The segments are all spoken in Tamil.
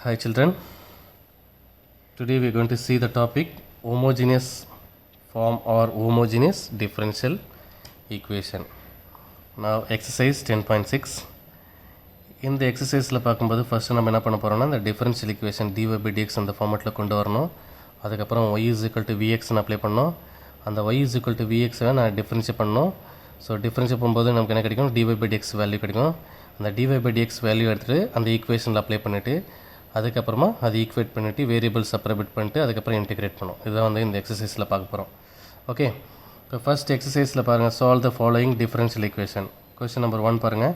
Hi children, today we are going to see the topic homogeneous form or homogeneous differential equation. Now exercise 10.6. இந்த எக்ஸசைஸில் பார்க்கும்போது ஃபஸ்ட்டு நம்ம என்ன பண்ண போகிறோம்னா இந்த differential equation dy by dx அந்த ஃபார்மெட்டில் கொண்டு வரணும். அதுக்கப்புறம் y is equal to vxன்னு அப்ளை பண்ணோம். அந்த y is equal to vxவை நான் டிஃபரன்ஷியேட் பண்ணோம். ஸோ டிஃபரன்ஷியேட் பண்ணும்போது நமக்கு என்ன கிடைக்கும், dy by dx வேல்யூ கிடைக்கும். அந்த dy by dx வேல்யூ எடுத்துகிட்டு அந்த ஈக்குவேஷனில் அப்ளை பண்ணிவிட்டு அதுக்கப்புறமா அது ஈக்குவேட் பண்ணிவிட்டு வேரியபிள் செப்பரேட் பண்ணிட்டு அதுக்கப்புறம் இன்டிகிரேட் பண்ணும். இதுதான் வந்து இந்த எக்ஸசைஸில் பார்க்க போகிறோம். ஓகே, இப்போ ஃபஸ்ட் எக்ஸசைஸில் பாருங்கள், solve the following differential equation. Question number 1 பாருங்கள்,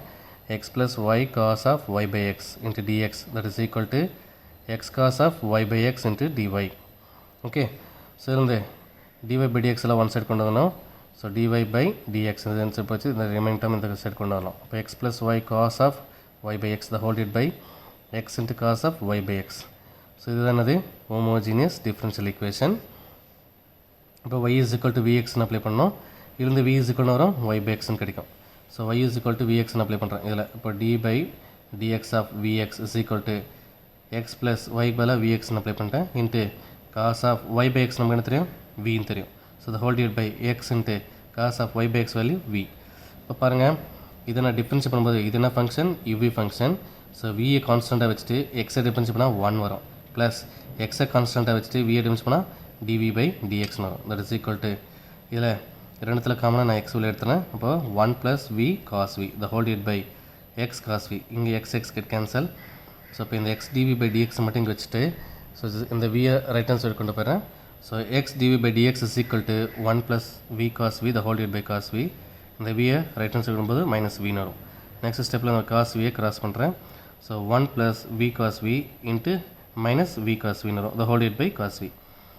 x plus y cos of y by x into dx that is equal to x cos of y by x into dy. Okay, so இந்த dy by dx எல்லாம் ஒன் சைட் கொண்டு வரணும். ஸோ dy by dx இந்த சைட் போச்சு, இந்த ரிமைனிங் டேர்ம் இந்த சைட் கொண்டு வரணும். இப்போ x plus y cos of y by x the whole divided by x into cos of y by x. So இதுதான் அது homogeneous differential equation. இப்போ y is equal to vxன்னு அப்ளை பண்ணோம். இருந்து v is equal to வரும் y by xன்னு கிடைக்கும். So y is equal to vxன்னு அப்ளை பண்ணுறேன். இதில் இப்போ d by dx of vx is equal to x plus y பதிலாக vxன்னு அப்ளை பண்ணிட்டேன் into cos of y by x நமக்கு என்ன தெரியும், vன்னு தெரியும். So the whole divided by x into cos of y by x value v. இப்போ பாருங்கள், இதை நான் டிஃபரன்ஷியேட் பண்ணும்போது இது என்ன ஃபங்க்ஷன், uv ஃபங்க்ஷன். ஸோ வியை கான்ஸ்டண்ட்டாக வச்சுட்டு எக்ஸை டிஃபரன்ஷியேட் பண்ணால் 1 வரும், ப்ளஸ் எக்ஸை கான்ஸ்டண்ட்டாக வச்சுட்டு வியை டிஃபரன்ஷியேட் பண்ணால் dv by dxன்னு வரும். தட் இஸ் ஈக்குவல் டு இதில் ரெண்டுத்துல காமனாக நான் எக்ஸ் உள்ள எடுத்துனேன். அப்போ 1 plus v cos v the whole divide by x cos v. இங்கே எக்ஸ் கெட் கேன்சல். ஸோ இப்போ இந்த எக்ஸ் டிவி பை டிஎக்ஸ் மட்டும் இங்கே வச்சுட்டு ஸோ இந்த வியை ரைட் ஹேண்ட் சைடு கொண்டு போயிடுறேன். So x dv by dx is equal to 1 plus v cos v the whole divide by cos v. இந்த வியை ரைட் ஹேண்ட் சைடு வரும்போது மைனஸ் வின்னு வரும். நெக்ஸ்ட் ஸ்டெப்பில் நான் காஸ் வியை கிராஸ் பண்ணுறேன். So 1 plus v cos v into minus v cos வின்னு வரும் the whole divide by cos v.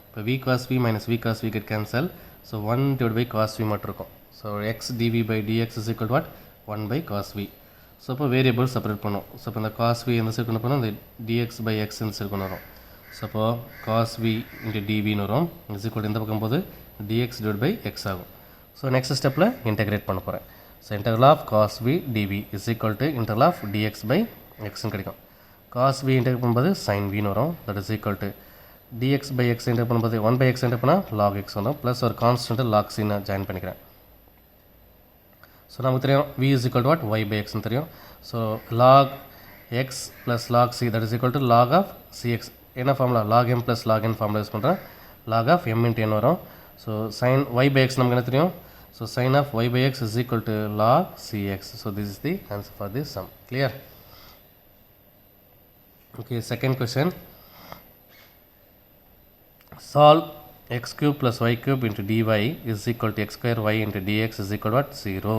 இப்போ v cos v minus v cos v get cancel. So 1 divided by cos v மட்டும் இருக்கும். So x dv by dx is equal to what, 1 by cos v. So இப்போ வேரியபிள் செப்பரேட் பண்ணும். ஸோ இப்போ இந்த cos v எந்த சைடு கொண்டு போனால் இந்த dx by x இந்த சைடு கொண்டு வரும். ஸோ இப்போ cos v into dvன்னு வரும் இஸ் ஈக்குவல் டு இந்த பக்கம் போது dx divided by x ஆகும். ஸோ நெக்ஸ்ட் ஸ்டெப்பில் இன்டெகிரேட் பண்ண போகிறேன். So integral of cos v dv is equal to integral of dx by xன்னு கிடைக்கும். cos v இன்டெகிரேட் பண்ணும்போது sin vன்னு வரும். That is equal to dx by x enter பண்ணும்போது 1 by x என்டர் பண்ணால் log x வரும், ப்ளஸ் ஒரு கான்ஸ்டன்ட் log c நான் ஜாயின் பண்ணிக்கிறேன். ஸோ நமக்கு தெரியும் v is equal to what, y by x தெரியும். So log x plus log c that is equal to log of cx. என்ன formula, log m plus log n formula use பண்ணுறேன். log of m into n வரும். So sin y by x நமக்கு என்ன தெரியும், so sin of y by x is equal to log cx. So this is the answer for this sum. Clear? Okay, second question. Solve x cube plus y cube into dy is equal to x square y into dx is equal to what, 0.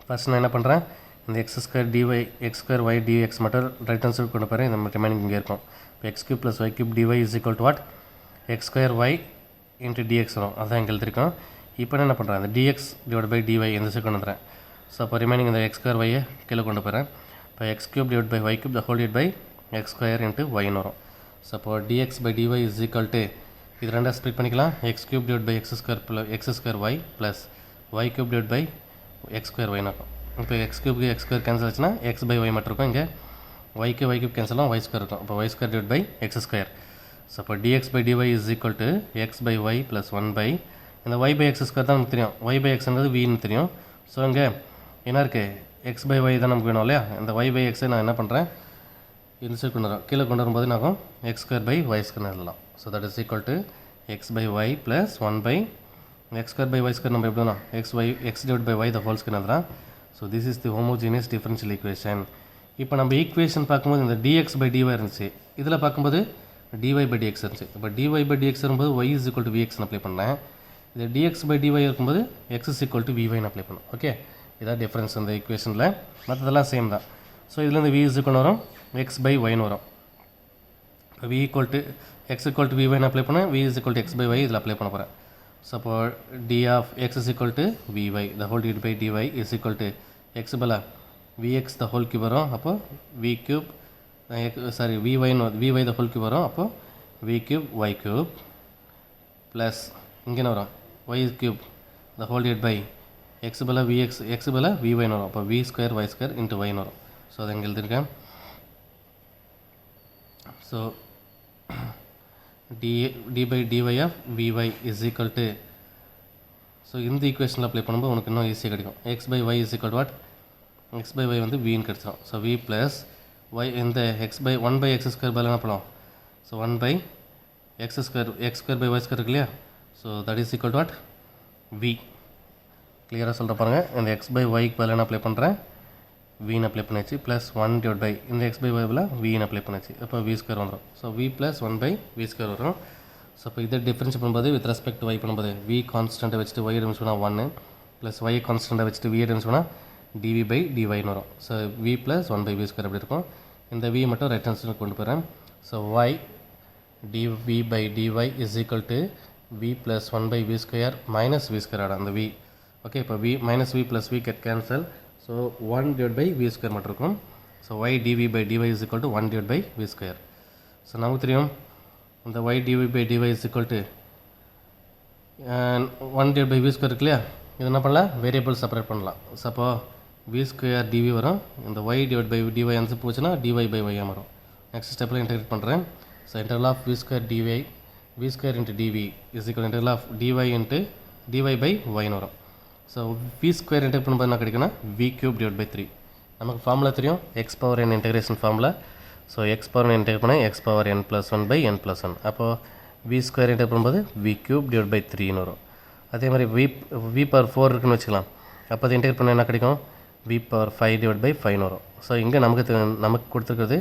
First நான் என்ன பண்ணுறேன், இந்த x square dy x square y dx மட்டும் ரைட் ஹேண்ட் சைடு கொண்டு போகிறேன். இந்த ரிமைனிங் இங்கே இருக்கும். இப்போ x cube plus y cube dy is equal to what, x square y into dx வரும். அதான் இங்கே எழுதிருக்கோம். இப்போ என்ன பண்ணுறேன், இந்த dx divided by dy இந்த சைடு கொண்டு வந்துடுறேன். ஸோ அப்போ ரிமைனிங் இந்த x square y கீழே கொண்டு போகிறேன். இப்போ x cube divided by y cube the whole divided by x square into y வரும். ஸோ அப்போ dx by dy is equal to இது ரெண்டாக ஸ்ப்ளிட் பண்ணிக்கலாம், x cube divided by x square y plus y cube divided by x square y இருக்கும். இப்போ x cube x square cancel ஆச்சுன்னா x by y மட்டும் இருக்கும். இங்கே y cube கேன்சல் ஆகும், y square இருக்கும். அப்போ y square divided by x square. So அப்போ dx by dy is equal to x by y plus 1 by இந்த y by x square தான் நமக்கு தெரியும், y by xன்றது vன்னு தெரியும். ஸோ இங்கே என்ன இருக்குது, x by y தான் நமக்கு வேணும் இல்லையா. இந்த y by x நான் என்ன பண்ணுறேன், இந்த சைடு கொண்டு வரோம், கீழே கொண்டு வரும்போது நாங்கள் x square by y square எழுதலாம். So that is equal to x by y plus 1 by x square by y square நம்ம எப்படி வேணும், x divide by y the whole square எழுதலாம். So this is the homogeneous differential equation. இப்போ நம்ம ஈக்குவேஷன் பார்க்கும்போது இந்த dx பை dy இருந்துச்சு, இதில் பார்க்கும்போது dy பை dx இருந்துச்சு. இப்போ dy பை dx இருக்கும்போது y is equal to vx apply பண்ணேன். இது dx பை dy இருக்கும்போது x is equal to vy apply பண்ணும். ஓகே, இதான் டிஃப்ரென்ஸ் இந்த ஈக்குவேஷனில். மற்றதெல்லாம் சேம் தான். ஸோ இதுலேருந்து v இஸ் ஈக்குவல் வரும் x by y வரும். இப்போ v equal to x equal to vy apply பண்ண v is equal to x by y இதில் அப்ளை பண்ண போகிறேன். ஸோ அப்போ d of x is equal to vy the whole divided by dy is equal to x பல vx the whole cube வரும். அப்போ v cube vy the whole cube வரும். அப்போ v cube y cube plus இங்கே என்ன வரும், y cube the whole divided by x பல vx x பல vy வரும். அப்போ v square y square into y வரும். ஸோ அதை இங்கே எழுதியிருக்கேன். So d by dy of vy is equal to, so இந்த ஈக்குவேஷனில் அப்ளை பண்ணும்போது உனக்கு இன்னும் ஈஸியாக கிடைக்கும். X by y is equal what, x by y வந்து வின்னு கிடச்சிடும். ஸோ வி ப்ளஸ் ஒய், இந்த x by 1 by x square பதில் என்ன பண்ணலாம், so 1 by x square by y square இருக்கு இல்லையா, so that is equal to what, v. கிளியராக சொல்கிற பாருங்கள். இந்த எக்ஸ் பை ஒய்க்கு பதில் என்ன அப்ளை பண்ணுறேன், வின்னு அப்ளை பண்ணிச்சு, ப்ளஸ் 1 டிவைட் பை இந்த எக்ஸ் பை ஒய்வில் வின்னு அப்ளை பண்ணிச்சு, அப்போ வி ஸ்கொயர் வந்துடும். ஸோ v plus 1 by v square வரும். ஸோ இப்போ இதை டிஃப்ரென்ஸ் பண்ணும்போது வித் ரெஸ்பெக்ட் ஒய் பண்ணும்போது வி கான்ஸ்டண்ட்டை வச்சுட்டு ஒய் எடுத்து சொன்னால் 1 ப்ளஸ் ஒய் கான்ஸ்டண்ட்டை வச்சுட்டு வி எடுத்து சொன்னால் டிவி பை டிஒய்னு வரும். So v plus 1 by v square அப்படி இருக்கும். இந்த வி மட்டும் ரைட் ஹேண்ட் சைடு கொண்டு போகிறேன். So y dv by dy is equal to v plus 1 by v square minus v square ஆட அந்த வி. ஓகே, இப்போ v minus v plus v get cancel. So 1 divide by v square மட்டும் இருக்கும். So y dv by dy is equal to 1 divide by v square. So நமக்கு தெரியும் இந்த y dv by dy is equal to 1 divide by v square இருக்கு இல்லையா, இது என்ன பண்ணலாம், வேரியபிள் செப்பரேட் பண்ணலாம். ஸோ அப்போ வி ஸ்கொயர் டிவி வரும், இந்த y divide by dy answer போச்சுன்னா டிஒய் பை ஒய்யாக வரும். நெக்ஸ்ட் ஸ்டெப்பில் இன்டெகிரேட் பண்ணுறேன். So interval of v square dy v square into dv is equal interval of dy into dy by ஒய்னு வரும். ஸோ வி ஸ்கொயர் இன்டெகிரேட் பண்ணும்போது என்ன கிடைக்குன்னா வி கியூப் டிவைட் பை 3. நமக்கு ஃபார்முலா தெரியும், x power n integration formula. So X power integrate பண்ணால் x power n plus 1 by n plus 1. அப்போது வி ஸ்கொயர் இன்டெகிரேட் பண்ணும்போது வி கியூப் டிவைட் பை 3ன்னு வரும். அதே மாதிரி வி பவர் 4 இருக்குன்னு வச்சுக்கலாம். அப்போ அது இன்டெகிரேட் பண்ணால் என்ன கிடைக்கும், வி பவர் 5 டிவைட் பை 5ன்னு வரும். ஸோ இங்கே நமக்கு கொடுத்துருக்கிறது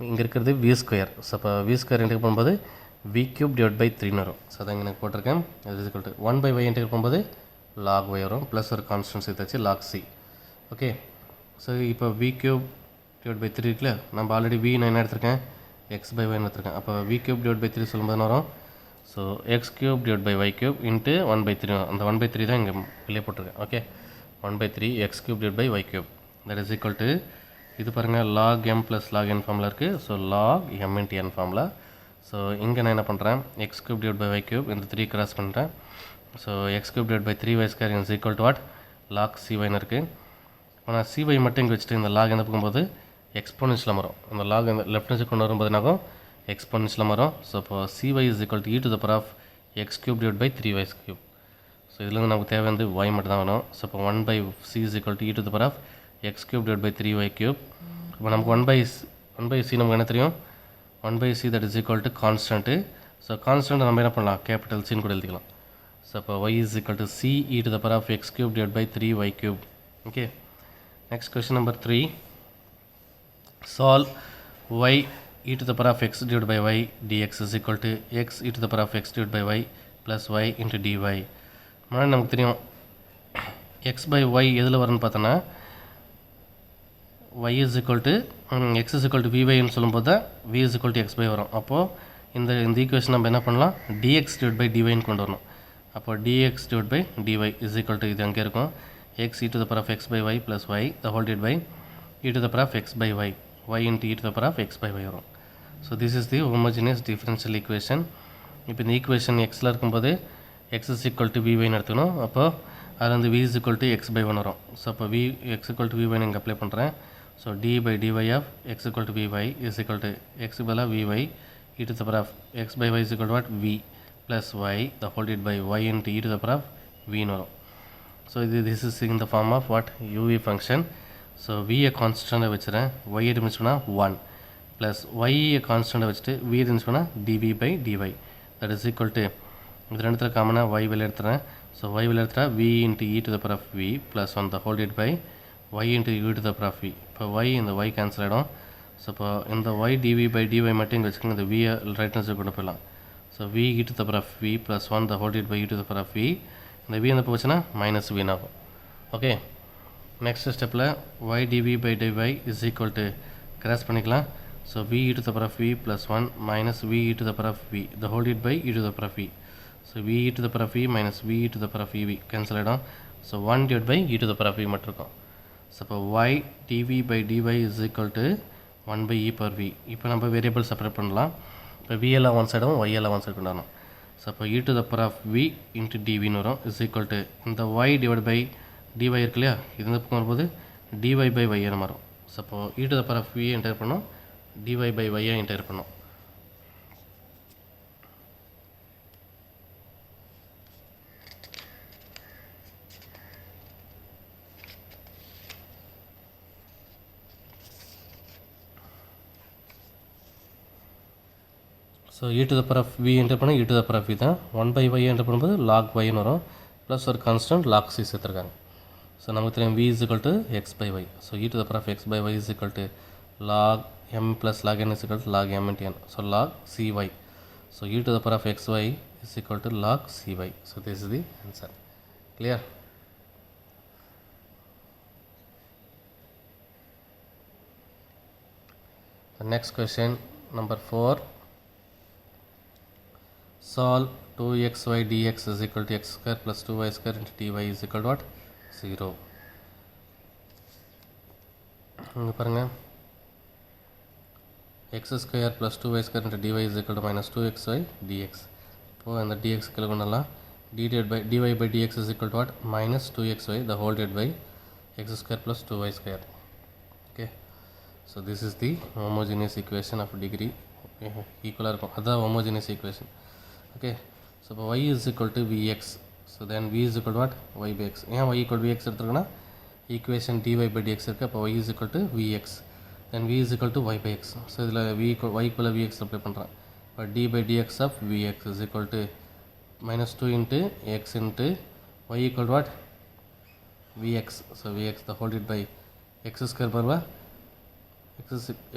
இங்கே இருக்கிறது வி ஸ்கொயர். ஸோ அப்போ வி ஸ்கொயர் இன்டெகிரேட் பண்ணும்போது வி கியூப் டிவைட் பை 3ன்னு வரும். ஸோ அதை இங்கே எனக்கு போட்டிருக்கேன். அது is equal to 1 by y integrate பண்ணும்போது log y வரும், ப்ளஸ் ஒரு கான்ஸ்டன்ட் சேர்த்தாச்சு log c. ஓகே, ஸோ இப்போ வி கியூப் டிவைட் பை 3 இருக்குல்ல, நம்ம ஆல்ரெடி வி நான் என்ன எடுத்திருக்கேன், எக்ஸ் பை ஒய்னு எடுத்திருக்கேன். அப்போ வி கியூப் டிவைட் பை 3 சொல்லும்போது வரும். So x cube divide by y cube into 1 by 3, அந்த 1 பை 3 தான் இங்கே வெளியே போட்டிருக்கேன். Okay, 1 by 3 x cube divide by y cube that is equal to, இது பாருங்கள் log m plus log n formula இருக்குது. So log m into n formula. So இங்கே நான் என்ன பண்ணுறேன், x cube divide by y cube இந்த 3 கிராஸ் பண்ணுறேன். So x cube divide by 3y square is equal to what, log cy இருக்குது. இப்போ நான் cy மட்டும் இங்கே வச்சுட்டு இந்த log என்ன போகும்போது எக்ஸ்போனன்ஷியல் வரும். அந்த log இந்த லெஃப்ட் ஹேண்ட் கொண்டு வரும்போது என்னாகும், எக்ஸ்போனன்ஷியல் வரும். ஸோ இப்போ cy is equal to e to the power of x cube divide by 3y cube. So இதுலேருந்து நமக்கு தேவை வந்து y மட்டும் தான் வரும். ஸோ இப்போ 1 by c is equal to e to the power of x cube divide by 3y cube. இப்போ நமக்கு 1 பை c நமக்கு என்ன தெரியும், 1 by c that is equal to constant. So constant நம்ம என்ன பண்ணலாம், கேபிட்டல் சின்னு கூட எழுதிக்கலாம். So, y is equal to c e to the power of x cube divided by 3y cube. Okay. Next question number 3. Solve y e to the power of x divided by y dx is equal to x e to the power of x divided by y plus y into dy. நமக்கு தெரியும் x by y எதில் வரும்னு பார்த்தோன்னா y is equal to x is equal to vy ன்னு சொல்லும்போது தான் v is equal to x by வரும். அப்போது இந்த ஈக்குவேஷன் நம்ம என்ன பண்ணலாம், dx divided by dy ன்னு கொண்டு வரணும். அப்போ dx divided by dy is equal to, இது அங்கே இருக்கும், x e to the power of x by y plus y the whole divided by e to the power of x by y, y into e to the power of x by y வரும். So this is the homogeneous differential equation. இப்போ இந்த ஈக்குவேஷன் எக்ஸில் இருக்கும்போது x is equal to vyன்னு எடுத்துக்கணும். அப்போ அதில் வந்து v is equal to x by 1 வரும். ஸோ அப்போ v x equal to vy இங்கே அப்ளை பண்ணுறேன். So d by dy of x equal to vy is equal to x பதிலாக vy e to the power of x by y is equal to what, v plus y the whole divided by y into e to the power of v ன்னு வரும். So this is in the form of what, uv function. So v கான்ஸ்டண்ட்டை வச்சுறேன், y இருந்துச்சுன்னா 1 ப்ளஸ் y கான்ஸ்டண்ட்டை வச்சுட்டு v இருந்துச்சுன்னா dv by dy that is equal to, இது ரெண்டுத்தில் காமனாக y வெளியே எடுத்துறேன். ஸோ y வெளியே எடுத்துட்டா v into e to the power of v plus 1 the whole divided by y into e to the power of v. இப்போ y இந்த y கேன்சல் ஆகிடும். ஸோ இப்போ இந்த y dv by dy மட்டும் இங்கே வச்சுக்கோங்க, இந்த v ரைட் ஹேண்ட் சைடு கொண்டு போயிடலாம். So v e to the power of v plus 1 the whole divided by e to the power of v. இந்த v என்ன போச்சுன்னா மைனஸ் v ஆகும். ஓகே, நெக்ஸ்ட் ஸ்டெப்பில் y dv by dy is equal to cross பண்ணிக்கலாம். So v e to the power of v plus 1 minus v e to the power of v the whole divided by e to the power of v. So v e to the power of v minus v e to the power of v cancel ஆகிடும். So 1 divided by e to the power of v மட்டும் இருக்கும். ஸோ இப்போ y dv by dy is equal to 1 by e per v. இப்போ நம்ம வேரியபிள் செப்பரேட் பண்ணலாம். இப்போ v எல்லாம் ஒன் சைடும் y எல்லாம் ஒன் சைடு கொண்டாடணும். ஸோ அப்போ e to the power of v into dvன்னு வரும் is equal to இந்த y divided by dy இருக்கு இல்லையா, இது இந்த பக்கம் வரும்போது dy by y மாறும். ஸோ அப்போது e to the power of v enter பண்ணோம், dy by y என்டர் பண்ணோம். So e to the power of v enter பண்ணால் e to the power of v தான். 1 by y என்டர் பண்ணும்போது log y வரும், ப்ளஸ் ஒரு கான்ஸ்டன்ட் log c சேர்த்துருக்காங்க. ஸோ நமக்கு தெரியும் v is equal to x by y. So e to the power of x by y is equal to log m plus log n is equal to log m into n. So log cy. So e to the power of xy is equal to log cy. So this is the answer. Clear? The next question, number 4. Solve 2xy dx is equal to x square plus 2y square into dy is equal to what? 0. இங்கே பாருங்கள், x square plus 2y square into dy is equal to minus 2xy dx. இப்போது அந்த dx கீழே கொண்டலாம், dy by dx is equal to what? Minus 2xy the whole divided by x square plus 2y square. Okay, so this is the homogeneous equation of degree equal இருக்கும், அதுதான் homogeneous equation. Okay, so y is equal to vx. So then v is equal to what? Y by x. ஏன் y equal to vx எடுத்துருக்குன்னா equation dy by dx இருக்குது, அப்போ y is equal to vx. Then v is equal to y by x. So இதில் y equal to vx apply பண்ணுறேன். இப்போ d by dx of vx is equal to minus 2 into x into y equal to what? vx. So vx the whole divided by x square Barua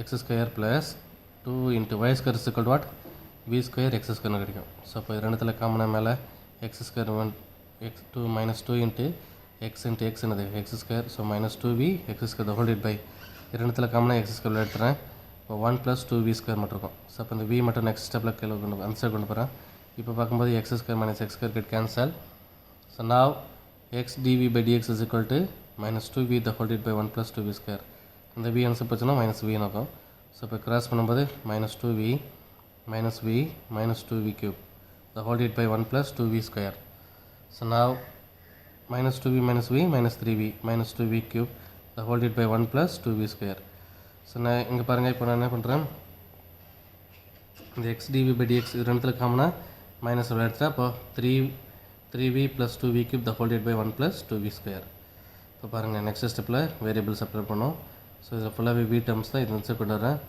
x square plus 2 into y square is equal to what? v square x square கிடைக்கும். ஸோ அப்போ இது ரெண்டுத்தில் காமனாக மேலே x square 1 x 2 minus 2 into x என்னது x square. So minus 2v x square the whole divided by ரெண்டுத்தில் காமனாக x square எடுத்துகிறேன். இப்போ 1 plus 2v square மட்டும் இருக்கும். ஸோ அப்போ இந்த v மட்டும் நெக்ஸ்ட் ஸ்டெப்பில் கீழே அந்த சைடு கொண்டு போகிறேன். இப்போ பார்க்கும்போது x square minus x square get cancel. So now x dv by dx is equal to minus 2v the whole divided by 1 plus 2v square. இந்த v ஆன்சர் போச்சுன்னா minus v இருக்கும். ஸோ இப்போ கிராஸ் பண்ணும்போது minus 2v minus v minus 2v cube the whole divided by 1 plus 2v square. So now minus 2v minus v minus 3v minus 2v cube the whole divided by 1 plus 2v square. So நான் இங்கே பாருங்கள், இப்போ நான் என்ன பண்ணுறேன், இந்த x dv by dx இது ரெண்டுத்தில் காமனாக மைனஸ் எடுத்துட்டா அப்போ 3v plus 2v cube the whole divided by 1 plus 2v square. இப்போ பாருங்கள், நெக்ஸ்ட் ஸ்டெப்பில் வேரியபிள்ஸ் அப்ளை பண்ணோம். ஸோ இதில் ஃபுல்லாகவே v டேர்ம்ஸ் தான் இது வந்து கொண்டு வரேன்.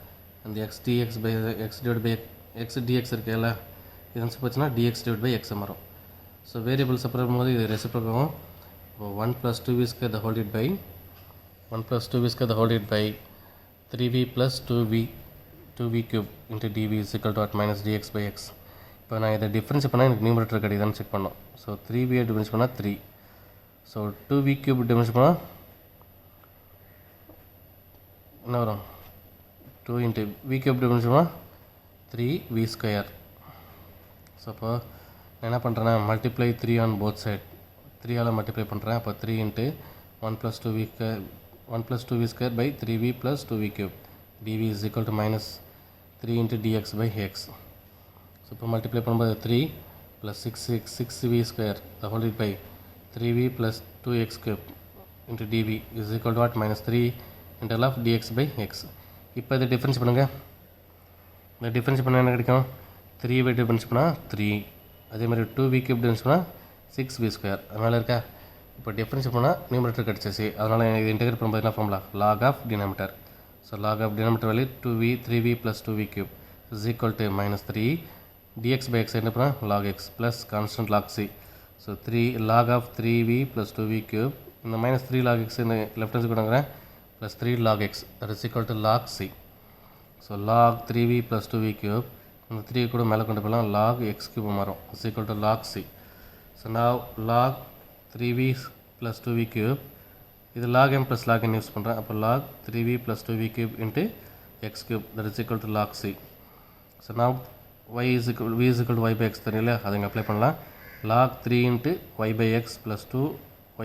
அந்த x dx by x divided by x dx இருக்குல்ல, இது வந்து போச்சுன்னா dx divided by x வரும். ஸோ வேரியபிள்ஸ் அப்புறம் போது இது ரெசிப்ரோக் ஆகும். இப்போ 1 plus 2v square the whole divided by 1 plus 2v square the whole divided by 3v plus 2v cube into dv is equal to what? Minus dx by x. இப்போ நான் இதை டிஃப்ரென்ஸ் பண்ணால் எனக்கு நியூமரேட்டர் கிடைக்குதான்னு செக் பண்ணோம். ஸோ 3v டிஃபரன்ஸ் பண்ணால் 3. ஸோ 2v cube டிஃபரன்ஸ் பண்ணால் என்ன வரும்? 2 into v cube டிஃபரன்ஸ் பண்ணால் 3v square. ஸோ அப்போ நான் என்ன பண்ணுறேன்னா மல்டிப்ளை 3 ஆன் போத் சைட், 3 ஆல் மல்டிப்ளை பண்ணுறேன். அப்போ 3 into 1 plus 2v square by 3v plus 2v cube dv is equal to minus 3 into dx by x. So இப்போ மல்டிப்ளை பண்ணும்போது 3 plus 6v square the whole divided by 3v plus 2x cube into dv is equal to what? Minus 3 integral of dx by x. இப்போ இதை டிஃப்ரென்ஸ் பண்ணுங்கள். இந்த டிஃப்ரென்ஸ் பண்ணால் என்ன கிடைக்கும்? 3v டிஃப்ரென்ஸ் பண்ணால் 3, அதே மாதிரி 2v cube டிஃப்ரென்ஸ் பண்ணால் 6v square. அதனால் இருக்கா, இப்போ டிஃப்ரென்ஸ் பண்ணால் நியூமரேட்டர் கிடச்சிச்சு. அதனால் இது இன்டெகிரேட் பண்ணும்போது என்ன formula? log of denominator. So log of denominator value 3v plus 2v cube is equal to minus 3 dx by x என்ன பண்ணால் log x plus constant log c. So 3 log of 3v plus 2v cube இந்த minus 3 log x இந்த லெஃப்ட் ஹேண்ட் கொடுக்குறேன் plus 3 log x that is equal to log c. So log 3v plus 2v cube இந்த 3 கூட மேலே கொண்டு போகலாம், log x cube மாறும் is equal to log c. So now log 3v plus 2v cube இது log m plus log n use பண்ணுறேன். அப்போ log 3v plus 2v cube into x cube that is equal to log c. So now v is equal to y by x தெரியல, அதை இங்கே அப்ளை பண்ணலாம். log 3 into y by x plus 2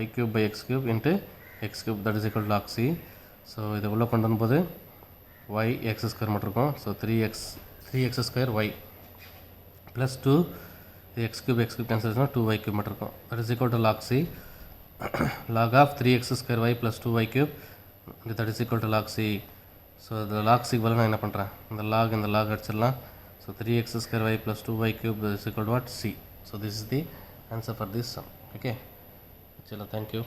y cube by x cube into x cube that is equal to log c. So இதை உள்ளே கொண்டு வரும்போது y x square மட்டும் இருக்கும். So 3x square y plus 2 x cube cancel ஆச்சுன்னா 2y cube மட்டும் இருக்கும். that is equal to log c. log of 3x square y plus 2y cube that is equal to log c. So the log c பதிலா நான் என்ன பண்ணுறேன், இந்த log அடிச்சிடலாம். So 3x square y plus 2y cube is equal to what, c. So this is the answer for this sum. Okay, chalo, thank you.